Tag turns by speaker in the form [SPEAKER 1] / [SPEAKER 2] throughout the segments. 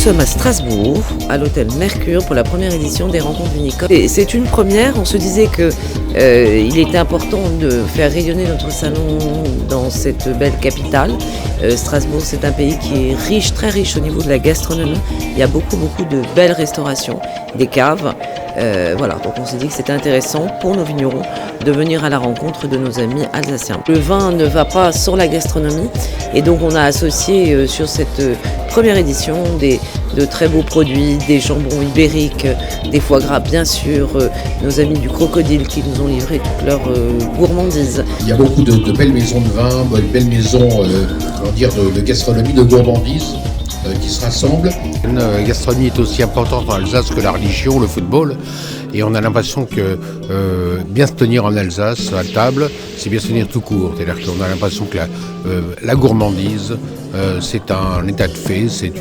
[SPEAKER 1] sommes à Strasbourg, à l'hôtel Mercure, pour la première édition des rencontres vinicoles. Et c'est une première, on se disait qu'il était important de faire rayonner notre salon dans cette belle capitale. Strasbourg, c'est un pays qui est riche, très riche au niveau de la gastronomie. Il y a beaucoup de belles restaurations, des caves. Voilà, donc on s'est dit que c'était intéressant pour nos vignerons de venir à la rencontre de nos amis alsaciens. Le vin ne va pas sans la gastronomie et donc on a associé sur cette première édition de très beaux produits, des jambons ibériques, des foie gras bien sûr, nos amis du Crocodile qui nous ont livré toute leur gourmandise.
[SPEAKER 2] Il y a beaucoup de belles maisons de vin, de belles maisons de gastronomie, de gourmandise qui se rassemblent.
[SPEAKER 3] La gastronomie est aussi importante en Alsace que la religion, le football. Et on a l'impression que bien se tenir en Alsace à table, c'est bien se tenir tout court. C'est-à-dire qu'on a l'impression que la gourmandise, c'est un état de fait, c'est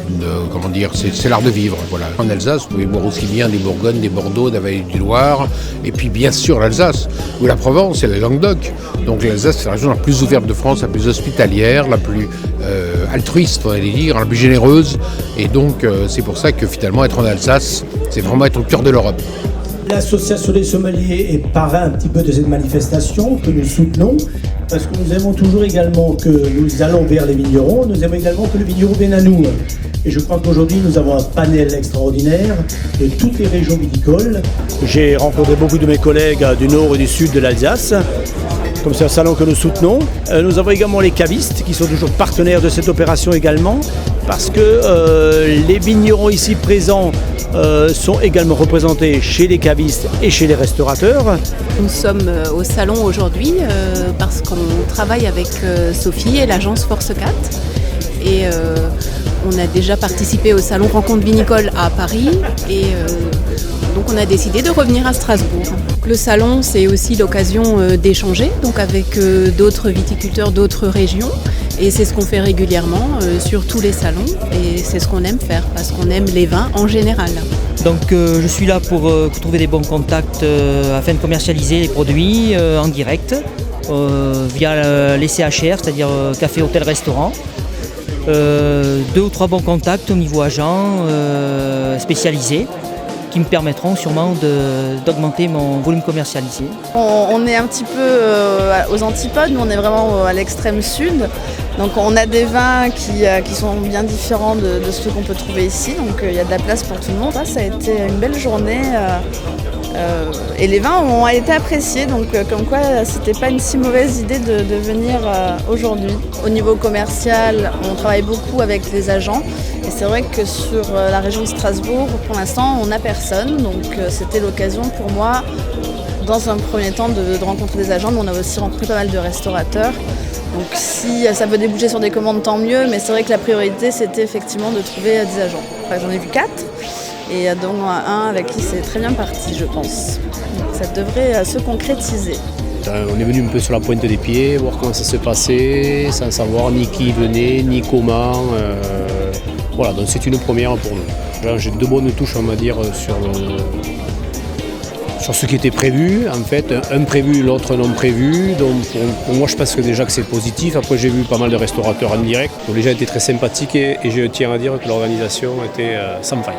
[SPEAKER 3] l'art de vivre. Voilà. En Alsace, vous pouvez boire aussi bien des Bourgognes, des Bordeaux, de la vallée du Loir, et puis bien sûr l'Alsace, ou la Provence et le Languedoc. Donc l'Alsace, c'est la région la plus ouverte de France, la plus hospitalière, la plus altruiste, on va dire, la plus généreuse. Et donc c'est pour ça que finalement être en Alsace, c'est vraiment être au cœur de l'Europe.
[SPEAKER 4] L'association des sommeliers est parrain un petit peu de cette manifestation que nous soutenons parce que nous aimons toujours également que nous allons vers les vignerons, nous aimons également que le vigneron vienne à nous. Et je crois qu'aujourd'hui nous avons un panel extraordinaire de toutes les régions viticoles. J'ai rencontré beaucoup de mes collègues du nord et du sud de l'Alsace. Comme c'est un salon que nous soutenons. Nous avons également les cavistes qui sont toujours partenaires de cette opération également parce que les vignerons ici présents sont également représentés chez les cavistes et chez les restaurateurs.
[SPEAKER 5] Nous sommes au salon aujourd'hui parce qu'on travaille avec Sophie et l'agence Force 4 et on a déjà participé au salon Rencontres vinicoles à Paris et donc on a décidé de revenir à Strasbourg. Le salon, c'est aussi l'occasion d'échanger donc avec d'autres viticulteurs d'autres régions et c'est ce qu'on fait régulièrement sur tous les salons et c'est ce qu'on aime faire parce qu'on aime les vins en général.
[SPEAKER 6] Donc je suis là pour trouver des bons contacts afin de commercialiser les produits en direct via les CHR, c'est-à-dire café, hôtel, restaurant. 2 ou 3 bons contacts au niveau agent spécialisé qui me permettront sûrement d'augmenter mon volume commercialisé.
[SPEAKER 7] On est un petit peu aux antipodes, nous on est vraiment à l'extrême sud. Donc on a des vins qui sont bien différents de ceux qu'on peut trouver ici, donc il y a de la place pour tout le monde. Ça a été une belle journée et les vins ont été appréciés, donc comme quoi c'était pas une si mauvaise idée de venir aujourd'hui. Au niveau commercial, on travaille beaucoup avec les agents et c'est vrai que sur la région de Strasbourg, pour l'instant on n'a personne, donc c'était l'occasion pour moi dans un premier temps de rencontrer des agents, mais on a aussi rencontré pas mal de restaurateurs. Donc si ça peut déboucher sur des commandes, tant mieux, mais c'est vrai que la priorité c'était effectivement de trouver des agents. Enfin, j'en ai vu 4 et dont un avec qui c'est très bien parti, je pense. Donc ça devrait se concrétiser.
[SPEAKER 8] On est venu un peu sur la pointe des pieds, voir comment ça se passait, sans savoir ni qui venait, ni comment. Voilà, donc c'est une première pour nous. Là, j'ai 2 bonnes touches, on va dire, sur ce qui était prévu, en fait, un prévu, l'autre non prévu. Donc pour moi, je pense que déjà que c'est positif. Après, j'ai vu pas mal de restaurateurs en direct. Donc les gens étaient très sympathiques et je tiens à dire que l'organisation était sans faille.